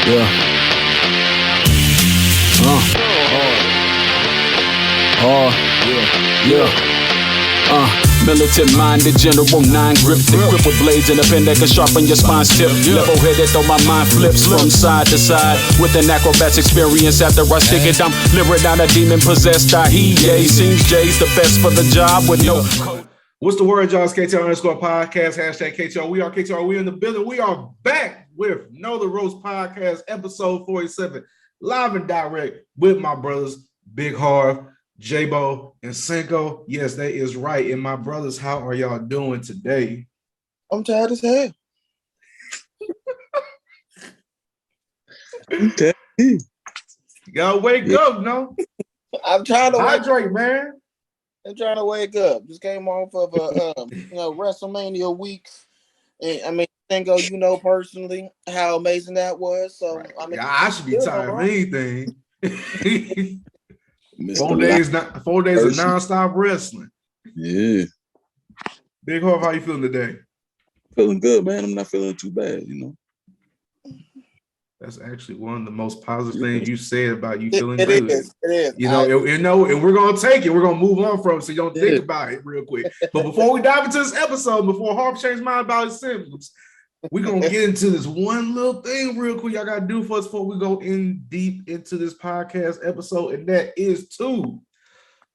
Yeah. Hard. Yeah. Militant-minded General 9 grip the grip with blades and a pen that can sharpen your spine's tip. Level-headed though my mind flips from side to side with an acrobat's experience. After I stick it, I'm lyric down a demon-possessed Dahiye. Seems Jay's the best for the job with no code. What's the word, y'all? It's KTR _podcast, hashtag KTR. We are KTR. We in the building. We are back with Know the Ropes podcast, episode 47, live and direct with my brothers, Big Harv, J-Bo, and Cinko. Yes, that is right. And my brothers, how are y'all doing today? I'm tired as hell. Y'all wake up, no? I'm trying to hydrate, man. I'm trying to wake up. Just came off of a WrestleMania week. And I mean, Cinko, you know personally how amazing that was. So right. I mean, I should be tired of anything. 4 days of non-stop wrestling. Yeah. Big Harv, how you feeling today? Feeling good, man. I'm not feeling too bad, you know. That's actually one of the most positive things you said about you feeling good. It is. You know, and we're gonna take it. We're gonna move on from it, so you don't think about it real quick. But before we dive into this episode, before Harv changed mind about his symptoms, we're gonna get into this one little thing real quick. Y'all gotta do for us before we go in deep into this podcast episode, and that is to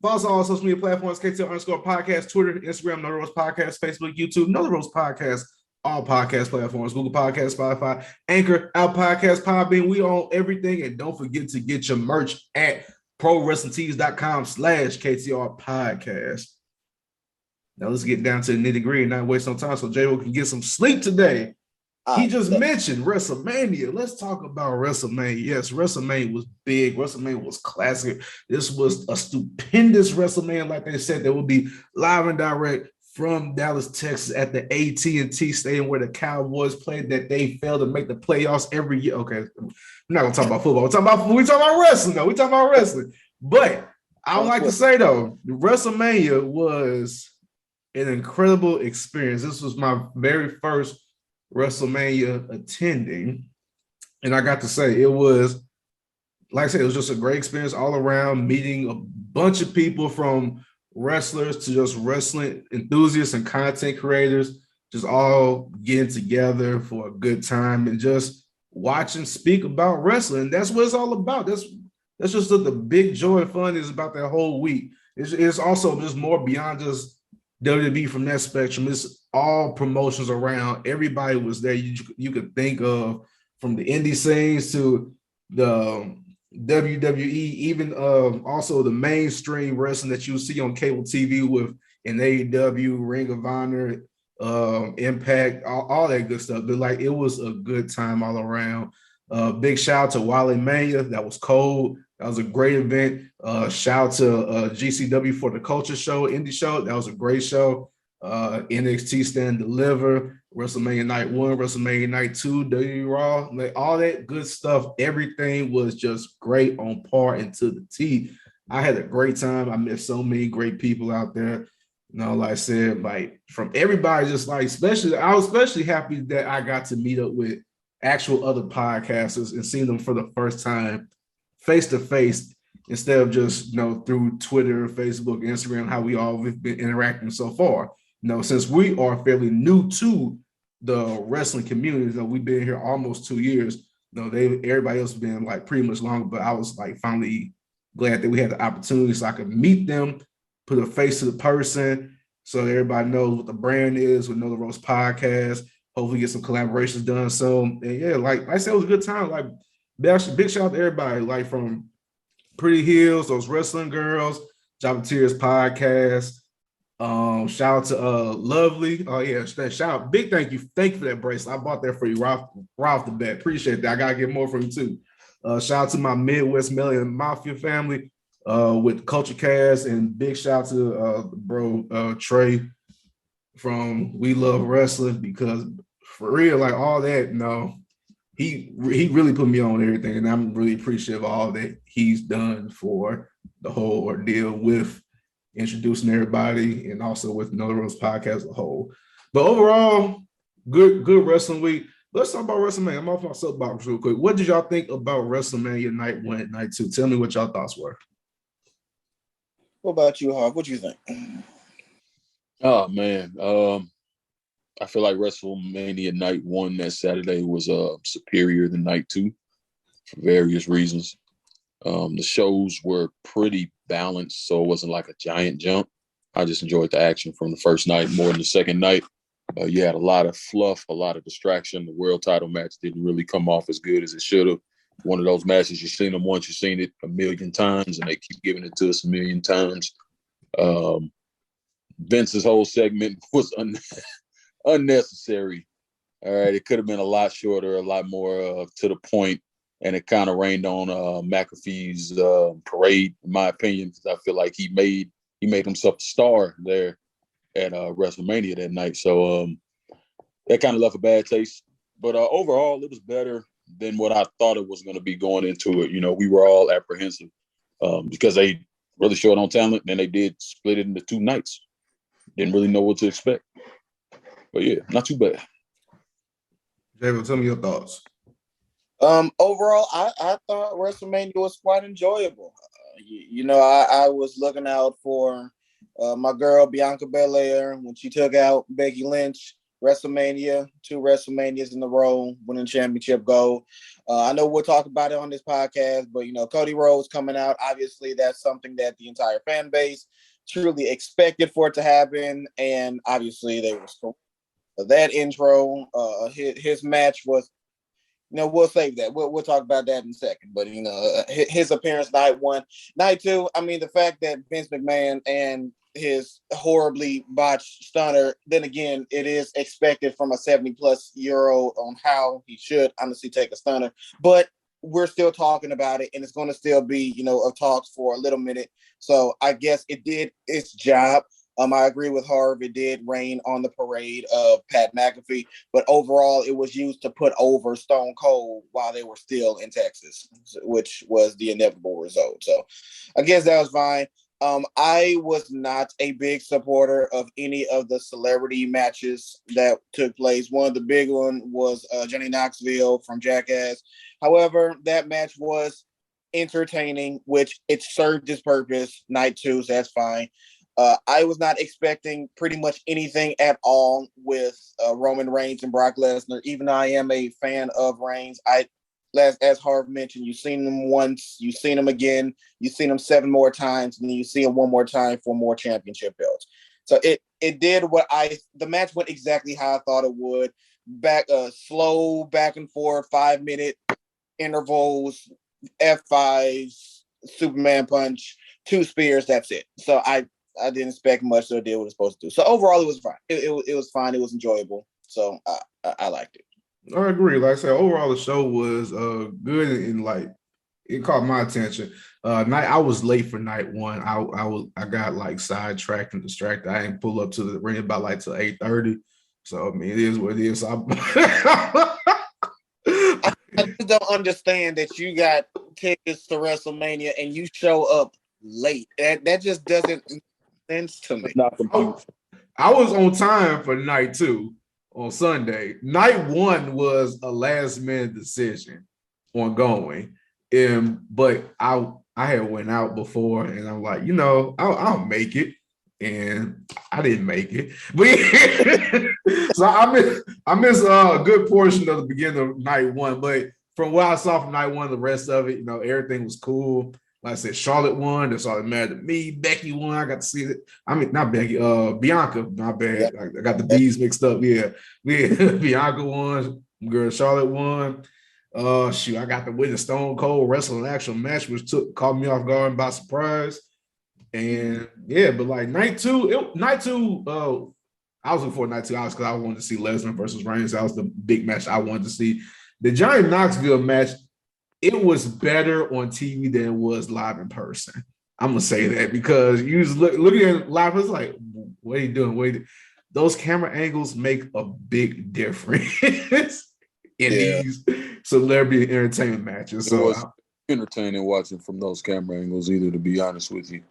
follow us on all social media platforms: KTR_podcast, Twitter, Instagram, Know the Ropes Podcast, Facebook, YouTube, Know the Ropes Podcast. All podcast platforms, Google Podcasts, Spotify, Anchor, Apple Podcasts, Podbean. We own everything. And don't forget to get your merch at prowrestlingtees.com/KTR podcast. Now let's get down to the nitty-gritty and not waste no time so J-Bo can get some sleep today. He just mentioned WrestleMania. Let's talk about WrestleMania. Yes, WrestleMania was big. WrestleMania was classic. This was a stupendous WrestleMania, like they said, that will be live and direct from Dallas, Texas, at the AT&T Stadium where the Cowboys played, that they failed to make the playoffs every year. Okay, we're not gonna talk about football. We talk about wrestling, though. We talk about wrestling. But I would like to say though, WrestleMania was an incredible experience. This was my very first WrestleMania attending, and I got to say it was, like I said, it was just a great experience all around. Meeting a bunch of people from wrestlers to just wrestling enthusiasts and content creators, just all getting together for a good time and just watch and speak about wrestling. That's what it's all about. That's just the big joy and fun is about that whole week. It's also just more beyond just WWE from that spectrum. It's all promotions around. Everybody was there. You could think of, from the indie scenes to the WWE, even also the mainstream wrestling that you see on cable TV with an AEW, Ring of Honor, Impact, all that good stuff. But like, it was a good time all around. Big shout out to Wally Mania. That was cold. That was a great event. Shout out to GCW for the Culture Show, Indie Show. That was a great show. NXT Stand Deliver, WrestleMania Night 1, WrestleMania Night 2, WWE Raw, like all that good stuff. Everything was just great, on par and to the T. I had a great time. I met so many great people out there. You know, like I said, like from everybody, just like, I was especially happy that I got to meet up with actual other podcasters and see them for the first time face to face, instead of just, you know, through Twitter, Facebook, Instagram, how we all have been interacting so far. You know, since we are fairly new to the wrestling community, though we've been here almost 2 years. You know, everybody else has been like pretty much longer, but I was like finally glad that we had the opportunity so I could meet them, put a face to the person, so everybody knows what the brand is. We Know the Ropes podcast. Hopefully get some collaborations done soon. And yeah, like I said, it was a good time. Like, big shout out to everybody, like from Pretty Heels, those wrestling girls, Java Tears podcast. Shout out to Lovely. Oh yeah, shout out. Big thank you for that bracelet. I bought that for you right off the bat. Appreciate that. I gotta get more from you too. Shout out to my Midwest Million Mafia family with Culture Cast, and big shout out to bro Trey from We Love Wrestling, because for real, like all that, no, he really put me on everything, and I'm really appreciative of all that he's done for the whole ordeal with introducing everybody, and also with Know the Ropes podcast as a whole. But overall, good wrestling week. Let's talk about WrestleMania. I'm off my soapbox real quick. What did y'all think about WrestleMania night 1 and night 2? Tell me what y'all thoughts were. What about you, Harv? What you think? Oh man, I feel like WrestleMania night 1 that Saturday was superior than night 2 for various reasons. The shows were pretty balanced, so it wasn't like a giant jump. I just enjoyed the action from the first night more than the second night. You had a lot of fluff, a lot of distraction. The world title match didn't really come off as good as it should have. One of those matches, you've seen them once, you've seen it a million times, and they keep giving it to us a million times. Vince's whole segment was unnecessary. All right, it could have been a lot shorter, a lot more to the point, and it kind of rained on McAfee's parade, in my opinion, because I feel like he made himself a star there at WrestleMania that night. So that kind of left a bad taste. But overall, it was better than what I thought it was going to be going into it. You know, we were all apprehensive because they really showed on talent, and they did split it into 2 nights. Didn't really know what to expect. But yeah, not too bad. Javen, tell me your thoughts. Overall, I thought WrestleMania was quite enjoyable. I was looking out for my girl Bianca Belair when she took out Becky Lynch. WrestleMania, 2 WrestleManias in a row, winning championship gold. I know we'll talk about it on this podcast, but Cody Rhodes coming out, obviously that's something that the entire fan base truly expected for it to happen, and obviously they were so that intro. His match was, we'll save that. We'll talk about that in a second. But his appearance night 1, night 2. I mean, the fact that Vince McMahon and his horribly botched stunner. Then again, it is expected from a 70-plus-year-old on how he should honestly take a stunner. But we're still talking about it, and it's going to still be, of talks for a little minute. So I guess it did its job. I agree with Harv. It did rain on the parade of Pat McAfee, but overall, it was used to put over Stone Cold while they were still in Texas, which was the inevitable result. So I guess that was fine. I was not a big supporter of any of the celebrity matches that took place. One of the big ones was Johnny Knoxville from Jackass. However, that match was entertaining, which it served its purpose. Night 2, so that's fine. I was not expecting pretty much anything at all with Roman Reigns and Brock Lesnar. Even though I am a fan of Reigns, as Harv mentioned, you've seen him once, you've seen him again, you've seen him 7 more times, and then you see him one more time for more championship belts. So it did the match went exactly how I thought it would. Slow back and forth, 5-minute intervals, F5s, Superman punch, 2 spears, that's it. So I didn't expect much, so it did what it was supposed to do. So overall, it was fine. It was fine. It was enjoyable. So I liked it. I agree. Like I said, overall the show was good and it caught my attention. I was late for night 1. I got sidetracked and distracted. I didn't pull up to the ring about till 8:30. So I mean, it is what it is. I just don't understand that you got tickets to WrestleMania and you show up late. That just doesn't make sense to me. I was on time for night 2 on Sunday. Night 1 was a last-minute decision on going. But I had went out before, and I'm like, I'll make it. And I didn't make it. But so I missed a good portion of the beginning of night 1. But from what I saw from night 1, the rest of it, everything was cool. Like I said, Charlotte won. That's all that mattered to me. Becky won. I got to see it. I mean, not Becky, Bianca. My bad. Yeah. I got the B's mixed up. Yeah. Bianca won. Girl, Charlotte won. I got to witness Stone Cold wrestle an actual match, which caught me off guard by surprise. And yeah, but night 2, I was looking for night 2 hours because I wanted to see Lesnar versus Reigns. That was the big match I wanted to see. The Johnny Knoxville match, it was better on TV than it was live in person. I'm gonna say that because you was looking at it live, it's like, what are you doing? Those camera angles make a big difference in these celebrity entertainment matches. So it was entertaining watching from those camera angles, either, to be honest with you.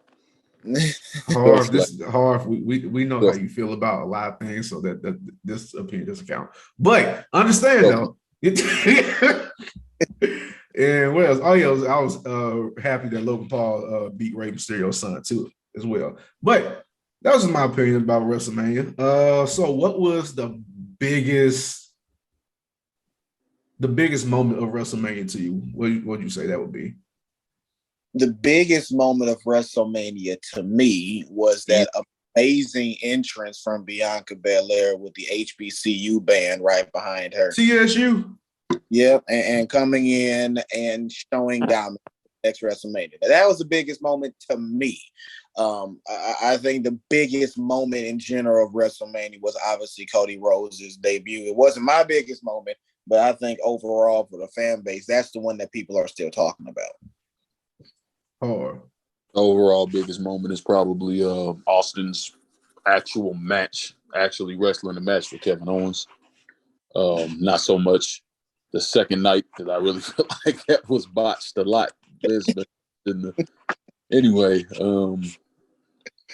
Harv, we know how you feel about a lot of things, so that this opinion doesn't count. But understand though, And what else? Oh yeah, I was happy that Logan Paul beat Rey Mysterio's son too, as well. But that was my opinion about WrestleMania. So what was the biggest moment of WrestleMania to you? What would you say that would be? The biggest moment of WrestleMania to me was that amazing entrance from Bianca Belair with the HBCU band right behind her. TSU. Yep, and coming in and showing down the next WrestleMania. That was the biggest moment to me. I think the biggest moment in general of WrestleMania was obviously Cody Rhodes' debut. It wasn't my biggest moment, but I think overall for the fan base, that's the one that people are still talking about. Harv. Overall biggest moment is probably Austin's actual match, actually wrestling the match for Kevin Owens. Not so much the second night, because I really feel like that was botched a lot. Anyway,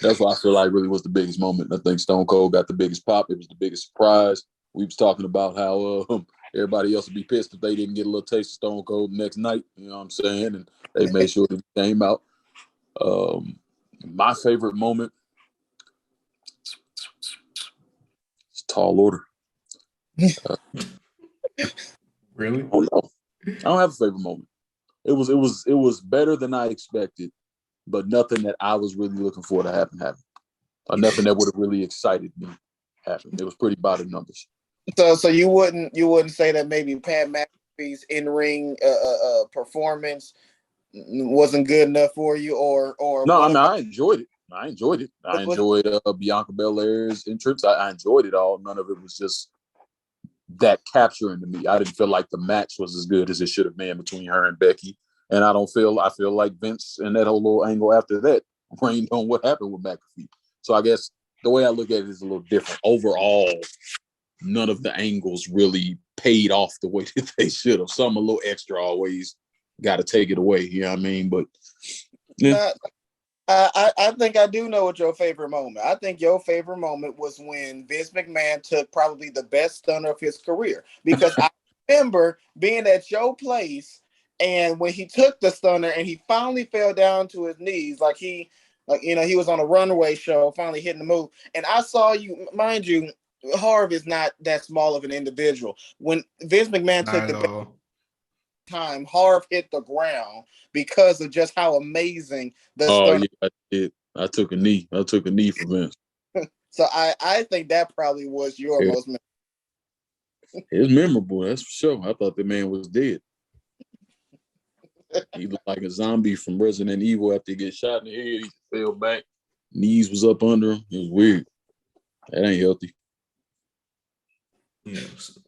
that's why I feel like really was the biggest moment. I think Stone Cold got the biggest pop. It was the biggest surprise. We was talking about how everybody else would be pissed if they didn't get a little taste of Stone Cold the next night. You know what I'm saying? And they made sure it came out. My favorite moment is Tall Order. Really? I don't know. I don't have a favorite moment. It was better than I expected, but nothing that I was really looking for to happen. Or nothing that would have really excited me happened. It was pretty bottom numbers. So you wouldn't say that maybe Pat McAfee's in-ring performance wasn't good enough for you, or no? I mean, I enjoyed it. I enjoyed Bianca Belair's entrance. I enjoyed it all. None of it was just that capturing to me. I didn't feel like the match was as good as it should have been between her and Becky. And I feel like Vince and that whole little angle after that rained on what happened with McAfee. So I guess the way I look at it is a little different. Overall, none of the angles really paid off the way that they should have. Some a little extra always got to take it away. You know what I mean? But yeah. I think I do know what your favorite moment. I think your favorite moment was when Vince McMahon took probably the best stunner of his career, because I remember being at your place, and when he took the stunner and he finally fell down to his knees, he was on a runway show, finally hitting the move. And I saw you, mind you, Harv is not that small of an individual. When Vince McMahon took the time, Harv hit the ground because of just how amazing the stunner. Yeah, I did. I took a knee for Vince. So I think that probably was your most memorable. It was memorable, that's for sure. I thought the man was dead. He looked like a zombie from Resident Evil after he get shot in the head. He fell back. Knees was up under him. It was weird. That ain't healthy. Yes.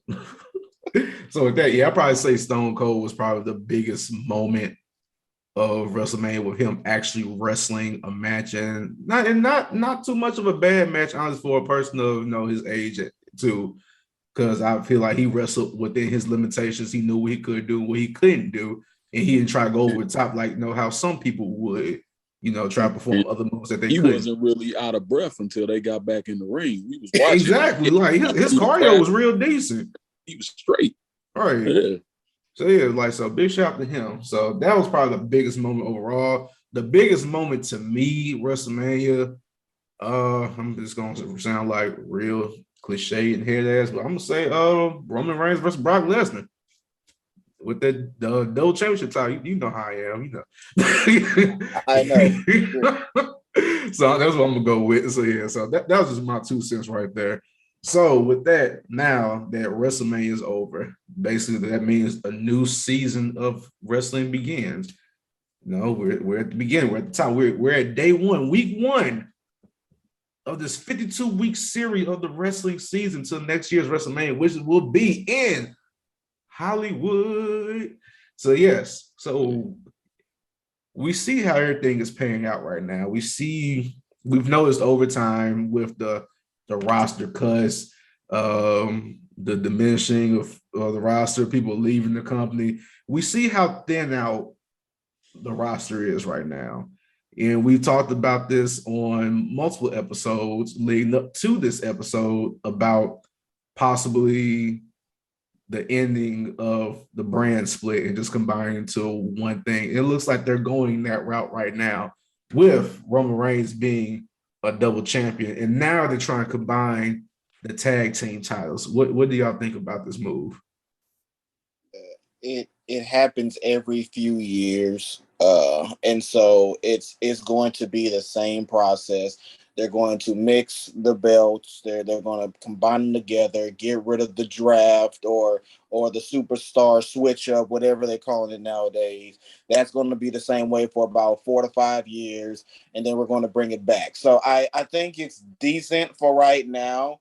So with that, I'd probably say Stone Cold was probably the biggest moment of WrestleMania, with him actually wrestling a match, and not too much of a bad match, honestly, for a person of his age too, because I feel like he wrestled within his limitations. He knew what he could do, what he couldn't do, and he didn't try to go over the top like how some people would, try to perform other moves that they couldn't. He wasn't really out of breath until they got back in the ring. We was watching. Exactly. Like his cardio was real decent. He was straight. All right. Yeah. So big shout out to him. So that was probably the biggest moment overall. The biggest moment to me, WrestleMania. I'm just gonna sound like real cliche and head ass, but I'm gonna say Roman Reigns versus Brock Lesnar. With the double championship title, you know how I am, I know. So that's what I'm gonna go with. So that was just my 2 cents right there. So with that, now that WrestleMania is over, basically that means a new season of wrestling begins. We're at the beginning. We're at the top. We're at day 1, week 1 of this 52-week series of the wrestling season till next year's WrestleMania, which will be in Hollywood. So yes, so we see how everything is paying out right now. We've noticed over time with the roster cuts, the diminishing of the roster, people leaving the company. We see how thin out the roster is right now. And we talked about this on multiple episodes leading up to this episode about possibly the ending of the brand split and just combine into one thing. It looks like they're going that route right now with Roman Reigns being a double champion. And now they're trying to combine the tag team titles. What do y'all think about this move? It happens every few years. And so it's going to be the same process. They're going to mix the belts. They're going to combine them together, get rid of the draft or the superstar switch up, whatever they're calling it nowadays. That's going to be the same way for about 4 to 5 years, and then we're going to bring it back. So I think it's decent for right now.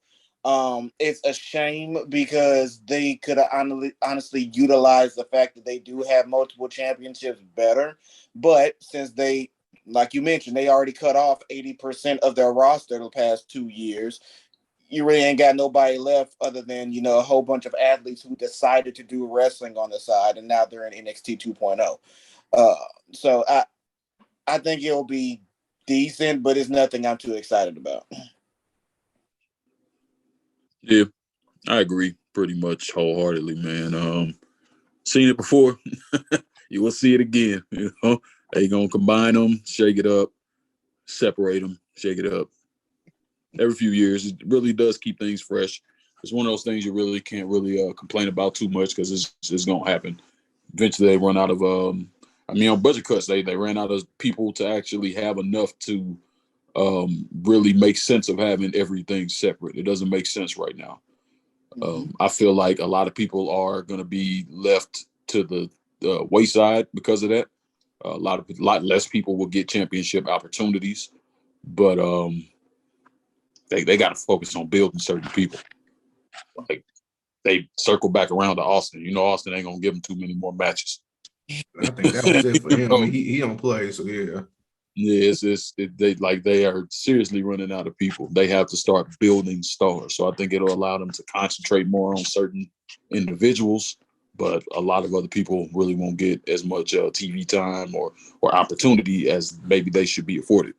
It's a shame because they could have honestly utilized the fact that they do have multiple championships better. But since they, like you mentioned, they already cut off 80% of their roster the past 2 years, you really ain't got nobody left other than, a whole bunch of athletes who decided to do wrestling on the side, and now they're in NXT 2.0. So I think it'll be decent, but it's nothing I'm too excited about. Yeah, I agree pretty much wholeheartedly, man. Seen it before. You will see it again. They gonna combine them, shake it up, separate them, shake it up. Every few years, it really does keep things fresh. It's one of those things you really can't really complain about too much because it's gonna happen. Eventually, they run out of. On budget cuts, they ran out of people to actually have enough to really make sense of having everything separate. It doesn't make sense right now. I feel like a lot of people are going to be left to the wayside because of that. A lot less people will get championship opportunities, but they got to focus on building certain people. Like they circle back around to Austin. Austin ain't gonna give him too many more matches. I think that was it for him. I mean, he don't play, so yeah. Yeah, they are seriously running out of people. They have to start building stars. So I think it'll allow them to concentrate more on certain individuals, but a lot of other people really won't get as much TV time or opportunity as maybe they should be afforded.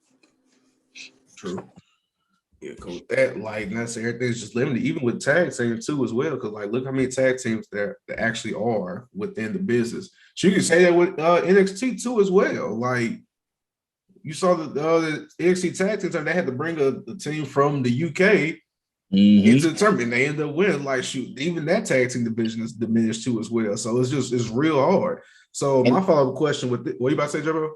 True. Yeah, because that, not saying everything's just limited, even with tag teams too as well. Because look how many tag teams there actually are within the business. So you can say that with NXT too as well. You saw the NXT tag team time, they had to bring a team from the UK into the tournament. They ended up winning. Even that tag team division is diminished too as well. So it's real hard. So my follow-up question what you about to say, Jabba?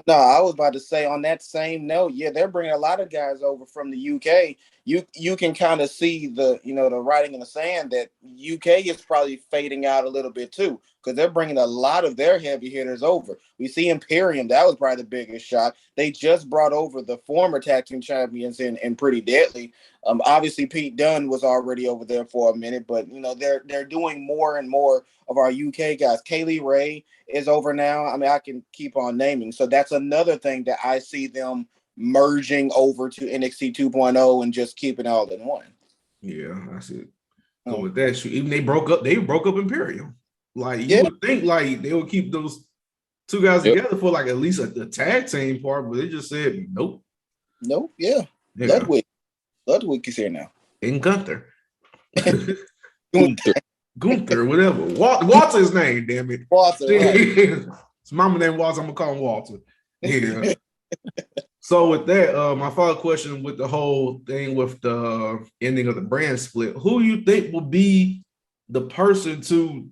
No, I was about to say on that same note, yeah, they're bringing a lot of guys over from the UK. You can kind of see the writing in the sand that UK is probably fading out a little bit too because they're bringing a lot of their heavy hitters over. We see Imperium, that was probably the biggest shot. They just brought over the former tag team champions in Pretty Deadly. Obviously Pete Dunne was already over there for a minute, but they're doing more and more of our UK guys. Kaylee Ray is over now. I mean, I can keep on naming. So that's another thing that I see them merging over to NXT 2.0 and just keeping it all in one. Yeah, I see it. So with that, even they broke up Imperium. You would think they would keep those two guys together for at least a tag team part, but they just said nope. Nope, yeah. Ludwig is here now. And Gunther. Gunther, whatever. Walter his name, damn it. Walter. Right. His mama named Walter. I'm gonna call him Walter. Yeah. So with that, my follow-up question with the whole thing with the ending of the brand split, who you think will be the person to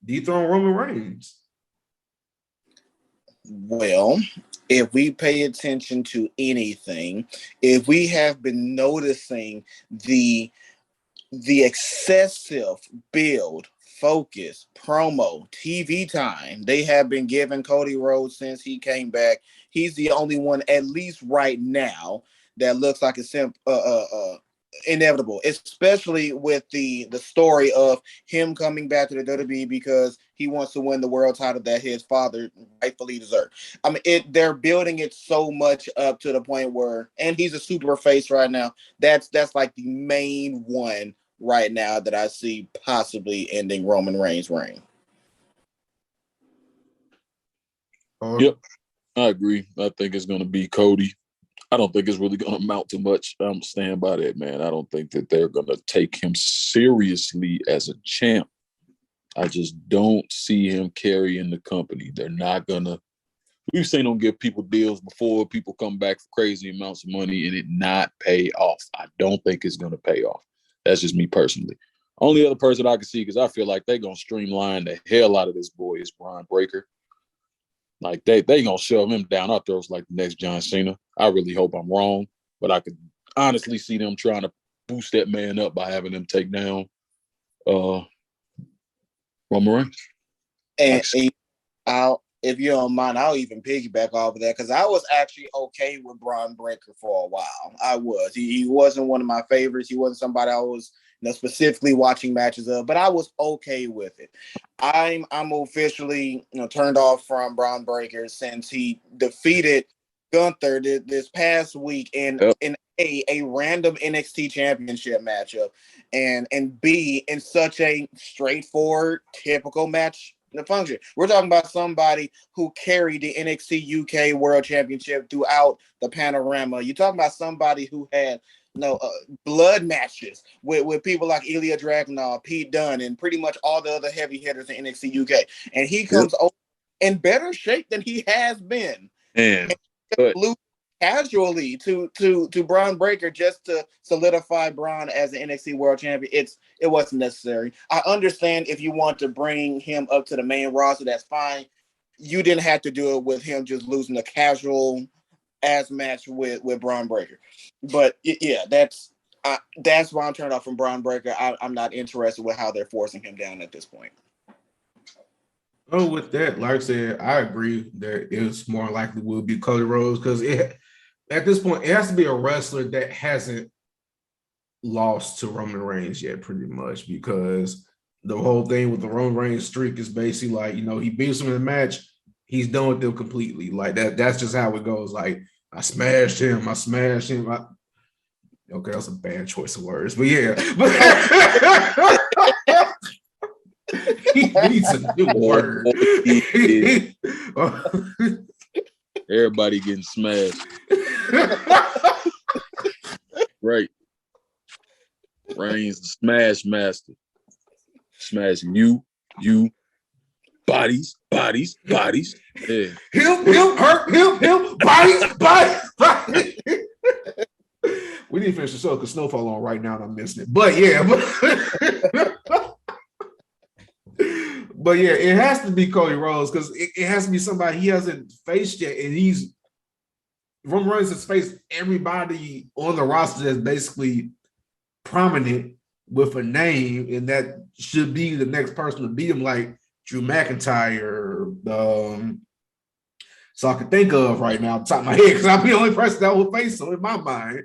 dethrone Roman Reigns? Well, if we pay attention to anything, if we have been noticing the excessive build, focus, promo, TV time they have been giving Cody Rhodes since he came back, he's the only one, at least right now, that looks like it's inevitable, especially with the story of him coming back to the WWE because he wants to win the world title that his father rightfully deserved. I mean, they're building it so much up to the point where, and he's a super face right now. That's like the main one right now that I see possibly ending Roman Reigns' reign. Yep, I agree. I think it's going to be Cody. I don't think it's really going to amount to much. I'm staying by that, man. I don't think that they're going to take him seriously as a champ. I just don't see him carrying the company. They're not going to. We've seen them give people deals before. People come back for crazy amounts of money and it not pay off. I don't think it's going to pay off. That's just me personally. Only other person I can see, because I feel like they're going to streamline the hell out of this boy, is Braun Breaker. Like, they going to shove him down our throats like the next John Cena. I really hope I'm wrong, but I could honestly see them trying to boost that man up by having him take down Roman Reigns. And if you don't mind, I'll even piggyback off of that, because I was actually okay with Braun Breaker for a while. I was. He wasn't one of my favorites. He wasn't somebody I was specifically watching matches of, but I was okay with it. I'm officially turned off from Braun Breaker since he defeated Gunther this past week in a random NXT championship matchup, and B, in such a straightforward, typical match. The function. We're talking about somebody who carried the NXT UK World Championship throughout the panorama. You're talking about somebody who had blood matches with people like Ilya Dragunov, Pete Dunne, and pretty much all the other heavy hitters in NXT UK. And he comes over in better shape than he has been. And lose casually to Braun Breaker just to solidify Braun as an NXT World Champion. It wasn't necessary. I understand if you want to bring him up to the main roster, that's fine. You didn't have to do it with him just losing a casual ass match with Braun Breaker. But yeah, that's why I'm turned off from Braun Breaker. I'm not interested with how they're forcing him down at this point. Oh, with that, like I said, I agree that it's more likely will be Cody Rhodes, because at this point, it has to be a wrestler that hasn't lost to Roman Reigns yet, pretty much, because the whole thing with the Roman Reigns streak is basically like, he beats him in the match, he's done with them completely. Like that's just how it goes. Like, I smashed him. Okay, that's a bad choice of words, but yeah. He needs a new word. Everybody getting smashed. Right. Reigns the smash master. Smashing you, bodies. Yeah. Him, hurt, bodies. We need to finish the show because Snowfall on right now and I'm missing it. But yeah, but yeah, it has to be Cody Rhodes, because it has to be somebody he hasn't faced yet, and Roman Reigns has faced everybody on the roster that's basically prominent with a name, and that should be the next person to beat him, like Drew McIntyre. So I can think of right now, top of my head, because I'm the only person that will face him in my mind.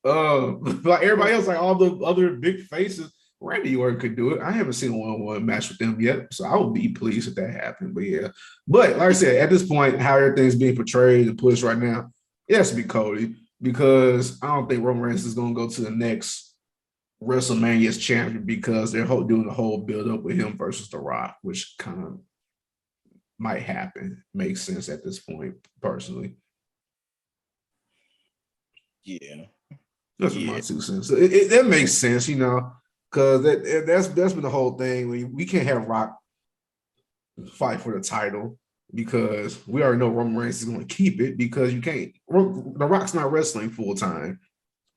Like everybody else, like all the other big faces, Randy Orton could do it. I haven't seen a one-on-one match with them yet, so I would be pleased if that happened. But yeah, like I said, at this point, how everything's being portrayed and pushed right now, it has to be Cody, because I don't think Roman Reigns is going to go to the next WrestleMania's champion, because they're doing the whole build-up with him versus The Rock, which kind of might happen. Makes sense at this point, personally. Yeah. That's my 2 cents. That makes sense, because that's been the whole thing. We can't have Rock fight for the title, because we already know Roman Reigns is going to keep it, because you can't. The Rock's not wrestling full time.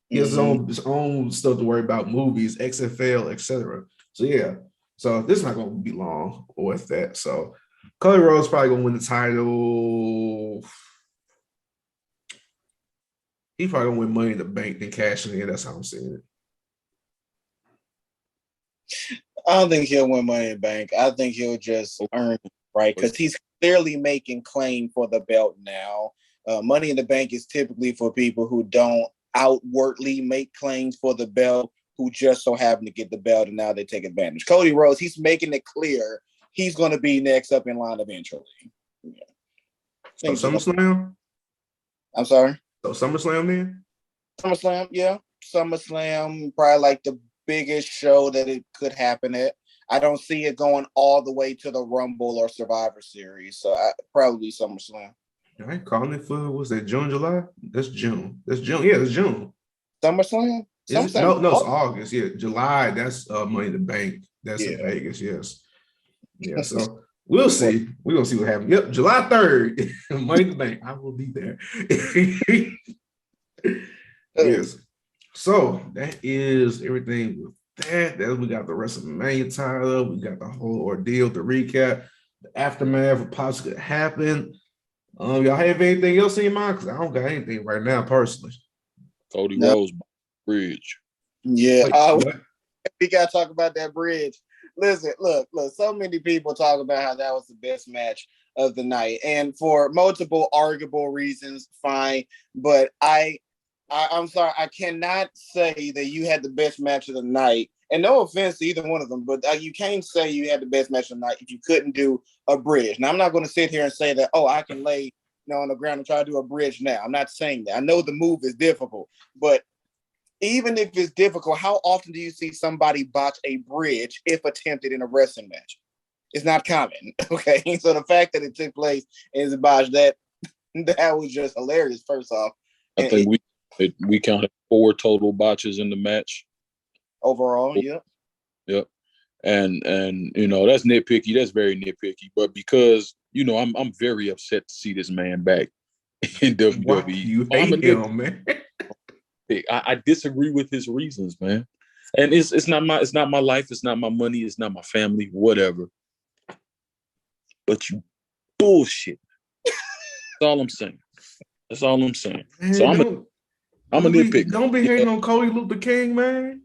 He has his own stuff to worry about, movies, XFL, etc. So yeah, so this is not going to be long with that. So Cody Rhodes probably going to win the title. He probably going to win Money in the Bank, then cash in. That's how I'm seeing it. I don't think he'll win Money in the Bank. I think he'll just earn it, right? Because he's clearly making claim for the belt now. Money in the Bank is typically for people who don't outwardly make claims for the belt, who just so happen to get the belt, and now they take advantage. Cody Rhodes, he's making it clear he's going to be next up in line eventually. Yeah. So SummerSlam? I'm sorry? So SummerSlam then? SummerSlam, yeah. SummerSlam, probably like the biggest show that it could happen at. I don't see it going all the way to the Rumble or Survivor Series, so probably SummerSlam. All right, calling it for, what's that, June, July? That's June. Yeah, it's June. SummerSlam? No, it's August. Yeah, July, that's Money in the Bank. That's in Vegas, yes. Yeah, so we'll see. We're going to see what happens. Yep, July 3rd, Money in the Bank. I will be there. Yes. So that is everything with that. We got the WrestleMania title. We got the whole ordeal, the recap, the aftermath of possibly could happen. Y'all have anything else in your mind? Because I don't got anything right now, personally. Cody Rhodes bridge. Yeah, we got to talk about that bridge. Listen, look, so many people talk about how that was the best match of the night. And for multiple arguable reasons, fine. But I'm sorry, I cannot say that you had the best match of the night. And no offense to either one of them, but you can't say you had the best match of the night if you couldn't do a bridge. Now, I'm not going to sit here and say that, I can lay on the ground and try to do a bridge now. I'm not saying that. I know the move is difficult, but even if it's difficult, how often do you see somebody botch a bridge if attempted in a wrestling match? It's not common, okay? So the fact that it took place and is botched, that was just hilarious, first off. I think we counted 4 total botches in the match. Overall, yep. And that's nitpicky. That's very nitpicky. But because I'm very upset to see this man back in WWE. Why you hate him, man? I disagree with his reasons, man. And it's not my life. It's not my money. It's not my family. Whatever. But you bullshit. That's all I'm saying. Man, so I'm a nitpick. Don't be hating on Cody Luther King, man.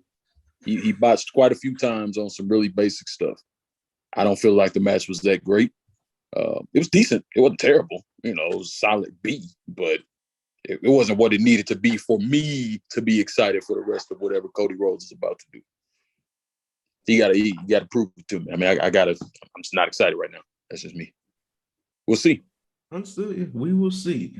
He botched quite a few times on some really basic stuff. I don't feel like the match was that great. It was decent. It wasn't terrible. It was solid B, but it wasn't what it needed to be for me to be excited for the rest of whatever Cody Rhodes is about to do. You gotta prove it to me. I mean, I'm just not excited right now. That's just me. We'll see. Understood. We will see.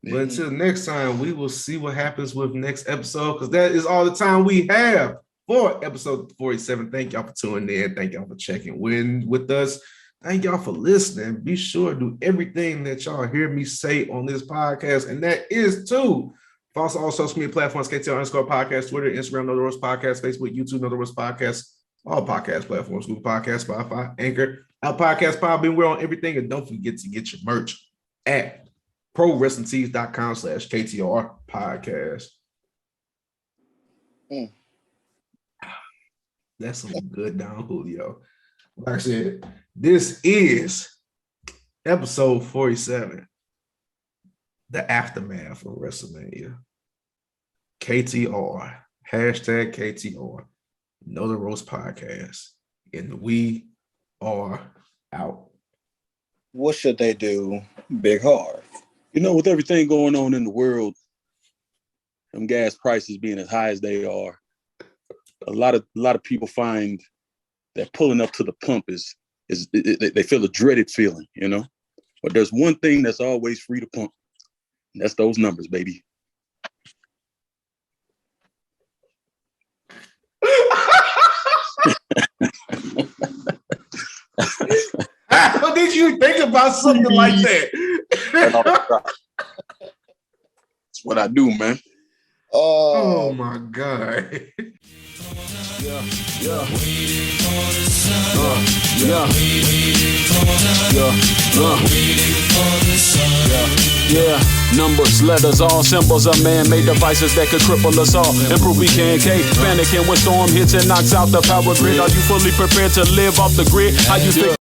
But until next time, we will see what happens with next episode, because that is all the time we have for episode 47. Thank y'all for tuning in. Thank y'all for checking in with us. Thank y'all for listening. Be sure to do everything that y'all hear me say on this podcast, and that is to follow us on all social media platforms, KTR_podcast, Twitter, Instagram, Know the Roast Podcast, Facebook, YouTube, Know the Roast Podcast, all podcast platforms, Google Podcasts, Spotify, Anchor, our podcast, Podbean. We're on everything, and don't forget to get your merch at ProWrestlingTees.com/KTR podcast. That's some good down Julio. Like I said, this is episode 47, the aftermath of WrestleMania. KTR, #KTR, Know the Roast Podcast, and we are out. What should they do, Big Harv? With everything going on in the world, them gas prices being as high as they are, a lot of people find that pulling up to the pump is they feel a dreaded feeling, But there's one thing that's always free to pump, and that's those numbers, baby. How did you think about something like that? That's what I do, man. Oh my God. Numbers, letters, all symbols of man-made devices that could cripple us all. Improve we can panicking when storm hits and knocks out the power grid. Are you fully prepared to live off the grid? How you think?